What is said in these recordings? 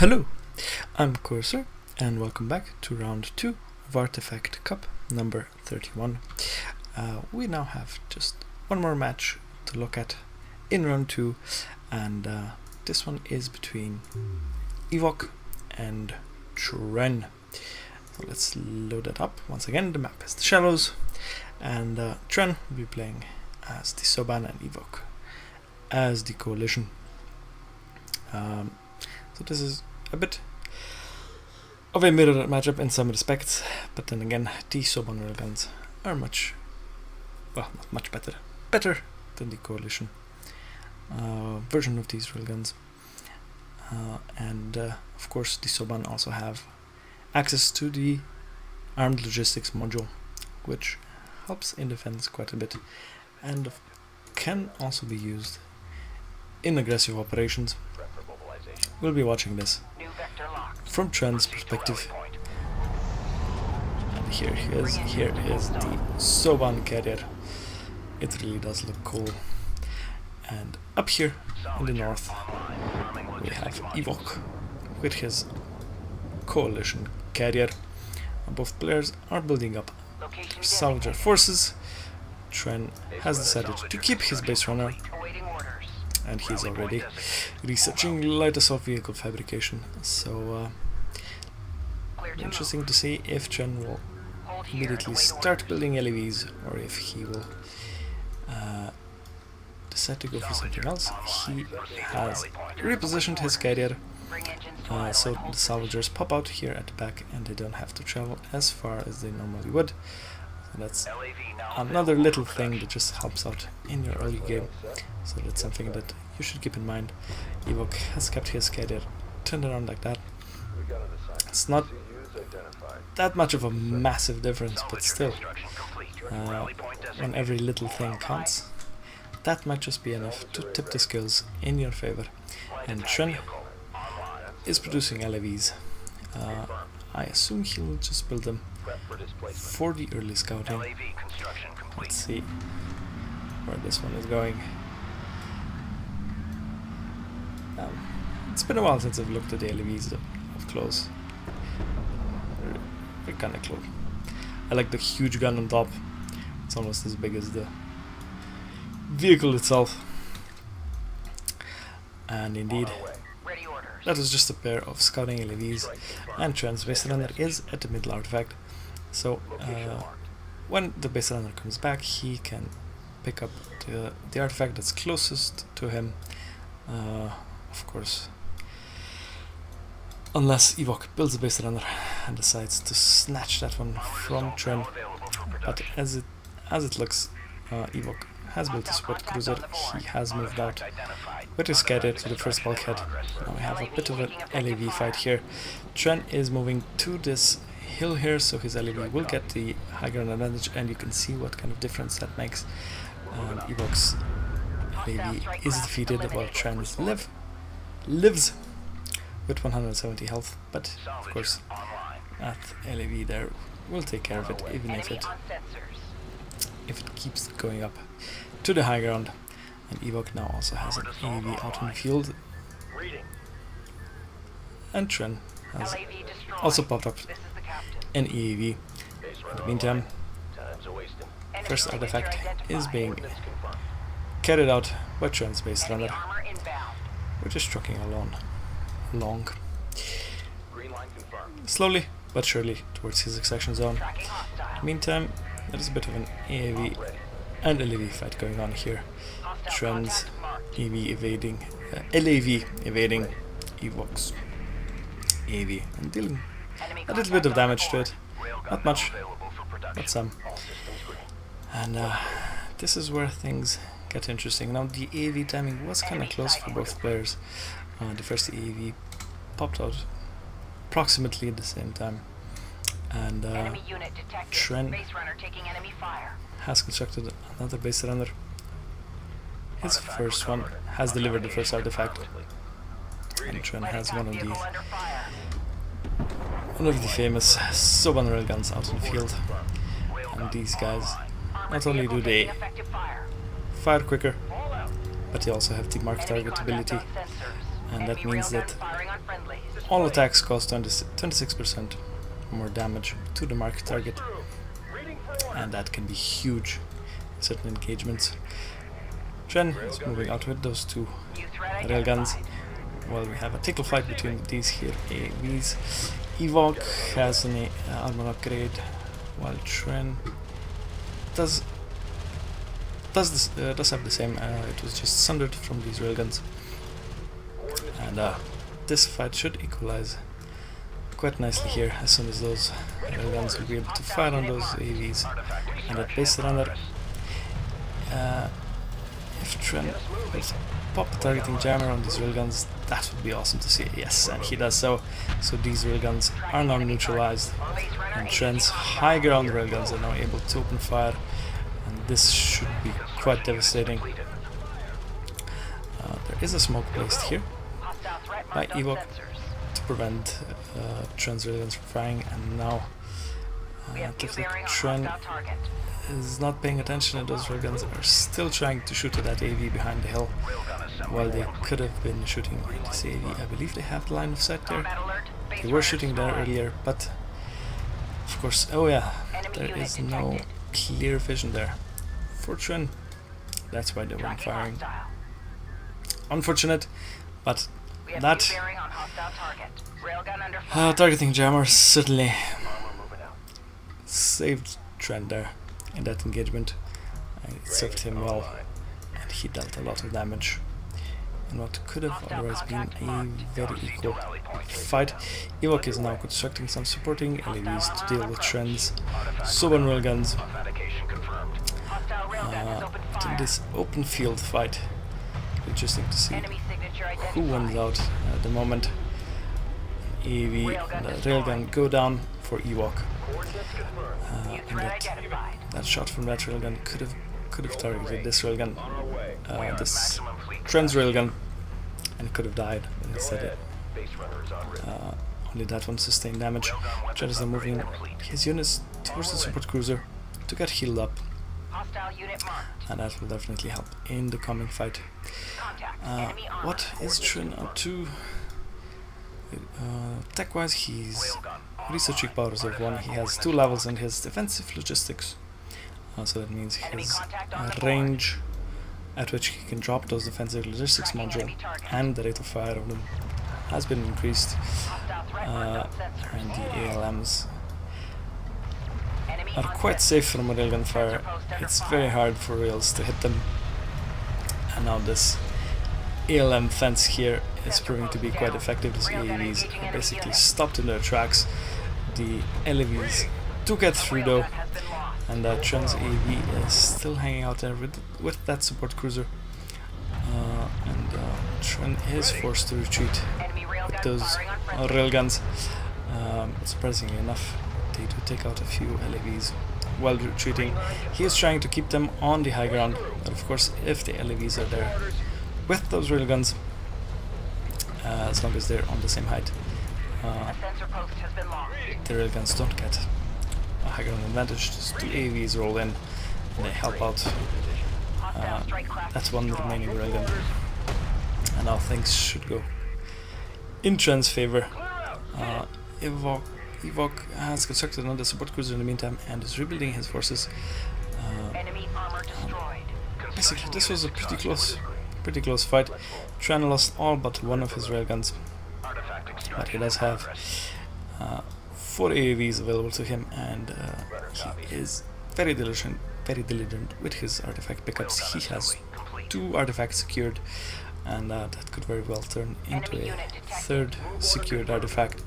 Hello, I'm Coercer, and welcome back to round 2 of ArtifactCup number 31. We now have just one more match to look at in round 2, and this one is between Ewok and Tren. So let's load it up. Once again, the map is the Shallows, and Tren will be playing as the Soban and Ewok as the Coalition. So this is a bit of a mirror matchup in some respects, but then again, the Soban railguns are not much better than the Coalition version of these railguns. And of course, the Soban also have access to the armed logistics module, which helps in defense quite a bit, and can also be used in aggressive operations. We'll be watching this from Tren's perspective. And here is the Soban carrier. It really does look cool. And up here in the north we have Ewok with his Coalition carrier. Both players are building up their salvager forces. Tren has decided to keep his base runner, and he's already researching light assault vehicle fabrication, so interesting to see if Tren will immediately start building LEVs or if he will decide to go for something else. He has repositioned his carrier, so the salvagers pop out here at the back and they don't have to travel as far as they normally would. So that's another little thing that just helps out in your early game, so that's something that you should keep in mind. Ewok has kept his carrier turned around like that. It's not that much of a massive difference, but still, when every little thing counts, that might just be enough to tip the skills in your favor. And Tren is producing LEVs. I assume he'll just build them for the early scouting. Let's see where this one is going. It's been a while since I've looked at the LEVs up close. They're kind of close. I like the huge gun on top. It's almost as big as the vehicle itself. And indeed, that is just a pair of scouting LEVs, and Tren's base runner is at the middle artifact. So when the base runner comes back, he can pick up the artifact that's closest to him. Of course, unless Ewok builds a base runner and decides to snatch that one from Tren. But as it looks, Ewok has built a support cruiser. He has moved out with his carrier to the first bulkhead. Now we have a bit of an LEV fight here. Tren is moving to this hill here, so his LEV will get the high ground advantage, and you can see what kind of difference that makes. Ewok's LEV is defeated while Tren's lives with 170 health, but of course that LEV there will take care of it, even if it keeps going up to the high ground. And Ewok now also has an AEV out in the field, and Tren has also popped up an AEV. In the meantime, first artifact is being carried out by Tren's base runner, which is trucking along slowly but surely towards his extraction zone. In the meantime, there is a bit of an AAV and LAV fight going on here. Tren's LAV evading Ewok's AAV and dealing a little bit of damage to it. Not much, but some. And this is where things get interesting. Now the AAV timing was kind of close for both players. The first AAV popped out approximately at the same time, and Tren has constructed another base runner. His first one has delivered the first artifact, and Tren has one of the famous Soban railguns out in the field. And these guys, not only do they fire quicker, but they also have the mark target ability, and that means that all attacks cause 26% more damage to the marked target, and that can be huge in certain engagements. Tren is moving out with those two railguns. Well, we have a tickle fight between these here AVs. Ewok has an armor upgrade, while Tren does have the same. It was just sundered from these railguns, and this fight should equalize quite nicely here as soon as those railguns will be able to fire on those AVs. And that base runner, if Tren will pop a targeting jammer on these railguns, that would be awesome to see. Yes, and he does so. So these railguns are now neutralized, and Tren's high ground railguns are now able to open fire, and this should be quite devastating. There is a smoke placed here by Ewok to prevent Tren's railguns from firing, and now looks like Tren is not paying attention, and those railguns are still trying to shoot at that AV behind the hill, while they could have been shooting at this AV. I believe they have the line of sight there. They were shooting there earlier, but of course, oh yeah, there is no clear vision there for Tren. That's why they weren't firing. Unfortunate, but that targeting jammer certainly saved Tren there in that engagement. It served him well, and he dealt a lot of damage in what could have otherwise been a very equal fight. Ewok is now constructing some supporting LEVs to deal with Tren's Soban railguns. In this open field fight, interesting to see who wins out at the moment. AV and the railgun go down for Ewok, and that shot from that railgun could have targeted this railgun, this Tren's railgun, and could have died. But instead, only that one sustained damage. Tren is now moving his units towards the support cruiser to get healed up, and that will definitely help in the coming fight. What is Tren up to? Tech-wise, he's researching powers of 1. He has 2 levels in his defensive logistics, so that means his range at which he can drop those defensive logistics module and the rate of fire of them has been increased, and the ALMs are quite safe from a railgun fire. It's very hard for rails to hit them, and now this ALM fence here is proving to be quite effective. These AAVs are basically stopped in their tracks. The LEVs do get through though, and Tren's AV is still hanging out there with that support cruiser, and Tren is forced to retreat with those railguns. Surprisingly enough, they do take out a few LEVs while retreating. He is trying to keep them on the high ground, but of course if the LEVs are there with those railguns, as long as they're on the same height, the railguns don't get a high ground advantage. Just 2 AVs roll in and they help out. That's one remaining railgun, and now things should go in Tren's favor. Ewok has constructed another support cruiser in the meantime and is rebuilding his forces. Basically, this was a pretty close fight. Tren lost all but 1 of his railguns, but he does have 4 AAVs available to him, and he is very diligent with his artifact pickups. He has 2 artifacts secured, and that could very well turn into a 3rd secured artifact.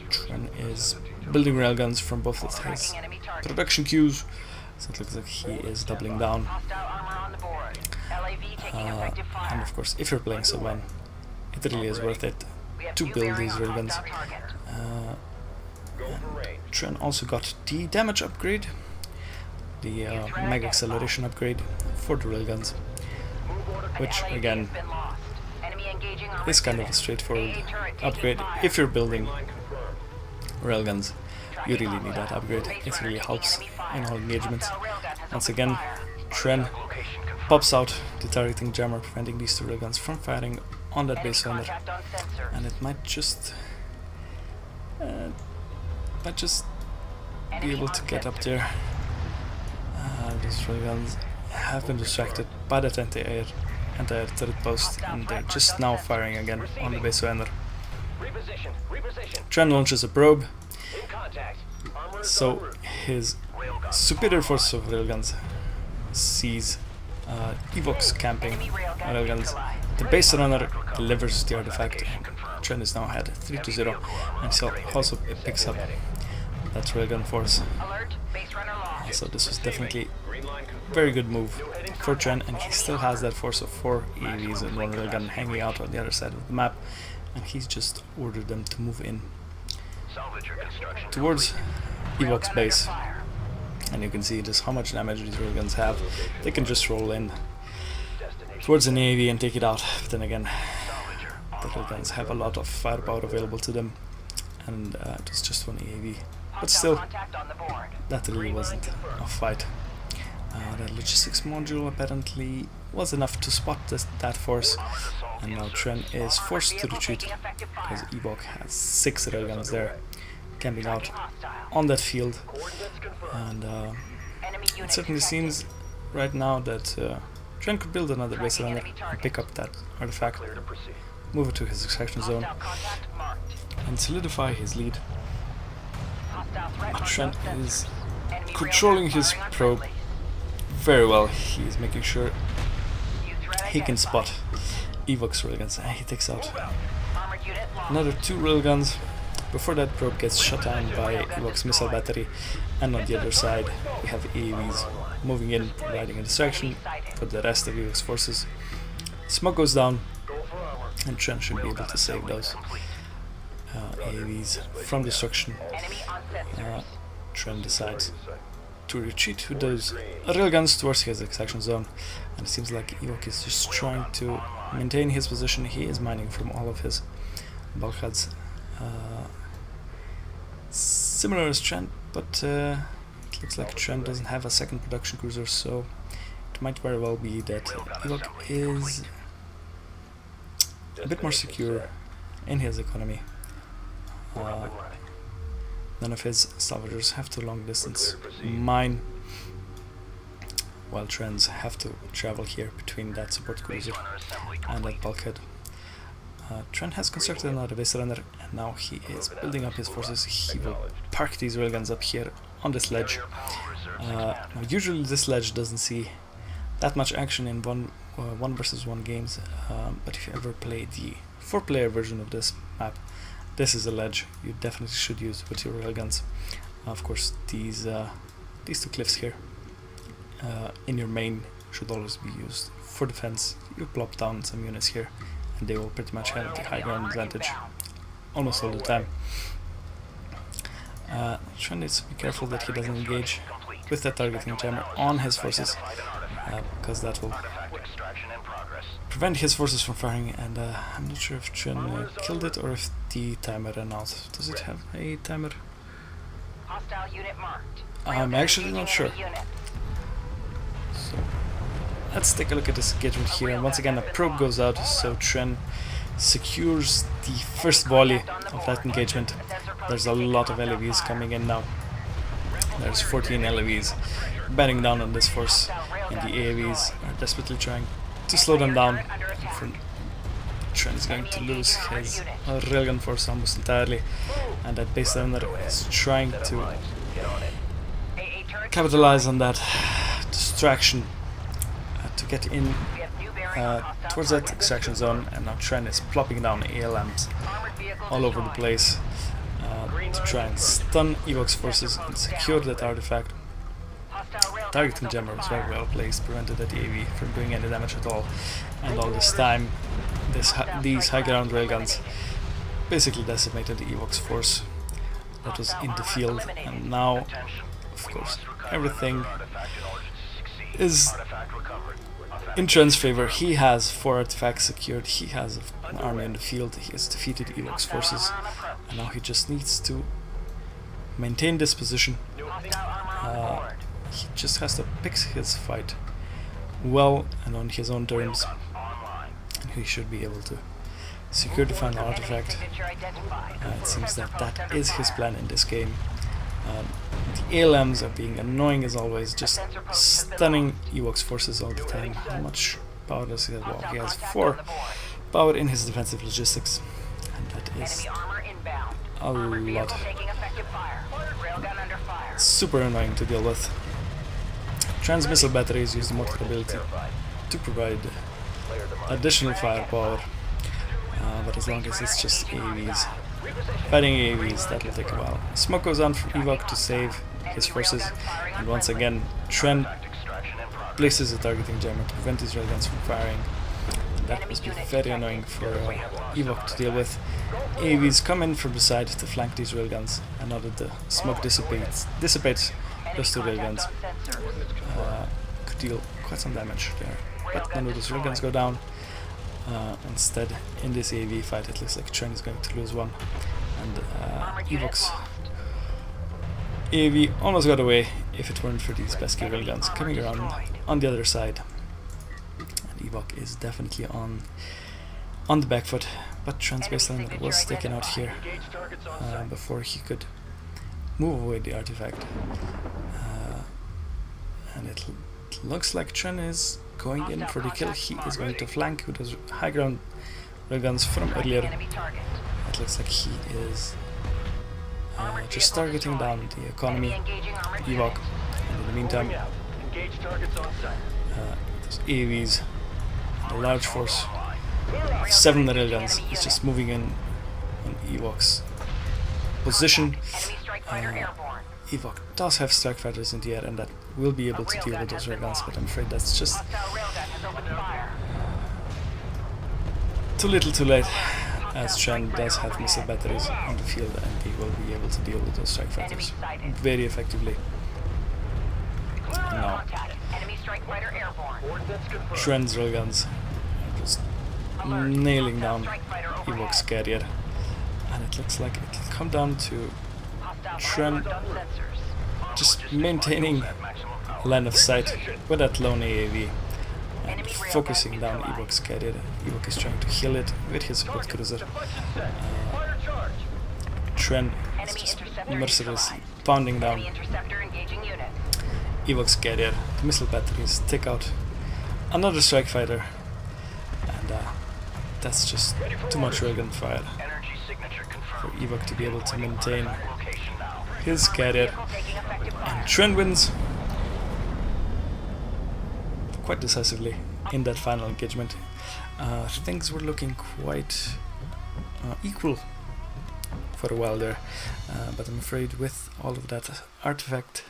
Tren is building railguns from both of his production queues, so it looks like he is doubling down. And of course, if you're playing Soban, it really is worth it to build these railguns. Tren also got the damage upgrade, the mega acceleration upgrade for the railguns, which again is kind of a straightforward upgrade. If you're building railguns, you really need that upgrade. It really helps in all engagements. Once again, Tren pops out the targeting jammer, preventing these two railguns from firing on that base runner, and it might just be able to get up there. These railguns have been distracted by that anti-air turret post, and they're just now firing again on the base runner. Tren launches a probe, so his superior force of railguns sees Ewok's camping railguns. The base runner delivers the artifact, and Tren is now ahead 3-0, and so also picks up that railgun force. So this was definitely a very good move for Tren, and he still has that force of 4 EVs and 1 railgun hanging out on the other side of the map, and he's just ordered them to move in towards Ewok's base. And you can see just how much damage these railguns have. They can just roll in towards an AV and take it out, but then again, the railguns have a lot of firepower available to them, and it was just 1 AV. But still, that really wasn't a fight. That logistics module apparently was enough to spot that force, and now Tren is forced to retreat because Ewok has 6 railguns there camping out on that field, and it certainly seems right now that Tren could build another base runner and pick up that artifact, move it to his extraction zone, and solidify his lead. Tren is controlling his probe very well. He is making sure he can spot Ewok's railguns, and he takes out another 2 railguns before that probe gets shut down by Ewok's missile battery. And on the other side we have AVs moving in, providing a distraction for the rest of Ewok's forces. Smoke goes down, and Tren should be able to save those AVs from destruction. Tren decides to retreat with those railguns towards his extraction zone, and it seems like Ewok is just trying to maintain his position. He is mining from all of his bulkheads, similar as Tren, but it looks like Tren doesn't have a second production cruiser, so it might very well be that Ewok is a bit more secure in his economy. None of his salvagers have to long distance mine, while Trens have to travel here between that support cruiser and that bulkhead. Tren has constructed another base runner, and now he is building up his forces. He will park these railguns up here on this ledge. Now usually this ledge doesn't see that much action in 1 versus 1 games, but if you ever play the 4-player version of this map, this is a ledge you definitely should use with your railguns. Of course, these 2 cliffs here in your main should always be used for defense. You plop down some units here, and they will pretty much have the high ground advantage almost all the time. Tren needs to be careful that he doesn't engage with that targeting jammer on his forces, because that will prevent his forces from firing, and I'm not sure if Tren killed it or if the timer ran out. Does it have a timer? I'm actually not sure. So let's take a look at this engagement here, and once again a probe goes out, so Tren secures the first volley of that engagement. There's a lot of LAVs coming in now. There's 14 LAVs bearing down on this force, and the AAVs are desperately trying to slow them down. Tren is going to lose his railgun force almost entirely, and that base runner is trying to capitalize on that distraction to get in towards that extraction zone, and now Tren is plopping down ALMs all over the place to try and stun Ewok's forces and secure that artifact. Targeting jammer was very well placed, prevented that AV from doing any damage at all, and all this time these high ground railguns basically decimated the Ewok's force that was in the field. And now, of course, everything is in Tren's favor. He has 4 artifacts secured, he has an army in the field, he has defeated Ewok's forces, and now he just needs to maintain this position. He just has to pick his fight well and on his own terms, and he should be able to secure the final artifact. It seems that that is his plan in this game. The ALMs are being annoying as always, just stunning Ewok's forces all the time. How much power does he have? Well, he has 4 power in his defensive logistics, and that is a lot. Super annoying to deal with. Tren's missile batteries use the mortar ability to provide additional firepower, but as long as it's just AAVs, fighting AAVs, that will take a while. Smoke goes on for Ewok to save his forces, and once again Tren places a targeting jammer to prevent his railguns from firing. That must be very annoying for Ewok to deal with. AAVs come in from the side to flank these railguns, and now that the smoke dissipates those 2 railguns, could deal quite some damage there. But none of those railguns go down. Instead, in this AAV fight, it looks like Tren is going to lose one, and Ewok's AAV almost got away if it weren't for these pesky railguns coming around on the other side. And Ewok is definitely on the back foot, but Tren's baseline was taken out here before he could move away the artifact. And it looks like Tren is going in for the kill. He is going to flank with those high ground railguns from earlier. It looks like he is just targeting down the economy Ewok, and in the meantime those AAVs, a large force of 7 railguns is just moving in on Ewok's position. Ewok does have strike fighters in the air, and that will be able to deal with those railguns, but I'm afraid that's just too little too late, as Tren does have missile batteries on the field, and he will be able to deal with those strike fighters very effectively. And now Tren's railguns are just nailing down Ewok's carrier, and it looks like it will come down to Tren just maintaining line of sight with that lone AAV and focusing down Ewok's carrier. Ewok is trying to heal it with his support cruiser. Tren is just mercilessly pounding down Ewok's carrier. The missile batteries take out another strike fighter, and that's just too much railgun fire for Ewok to be able to maintain his carrier, and Tren wins quite decisively in that final engagement. Things were looking quite equal for a while there, but I'm afraid with all of that artifact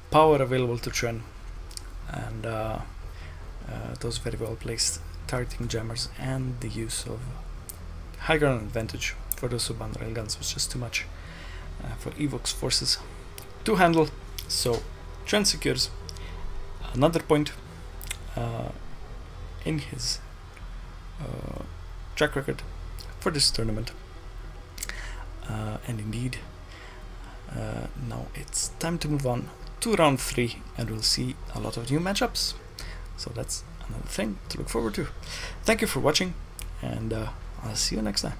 power available to Tren and those very well placed targeting jammers and the use of high ground advantage for those suban railguns was just too much for Ewok's forces to handle. So Tren secures another point in his track record for this tournament, and indeed now it's time to move on to round 3, and we'll see a lot of new matchups, so that's another thing to look forward to. Thank you for watching, and I'll see you next time.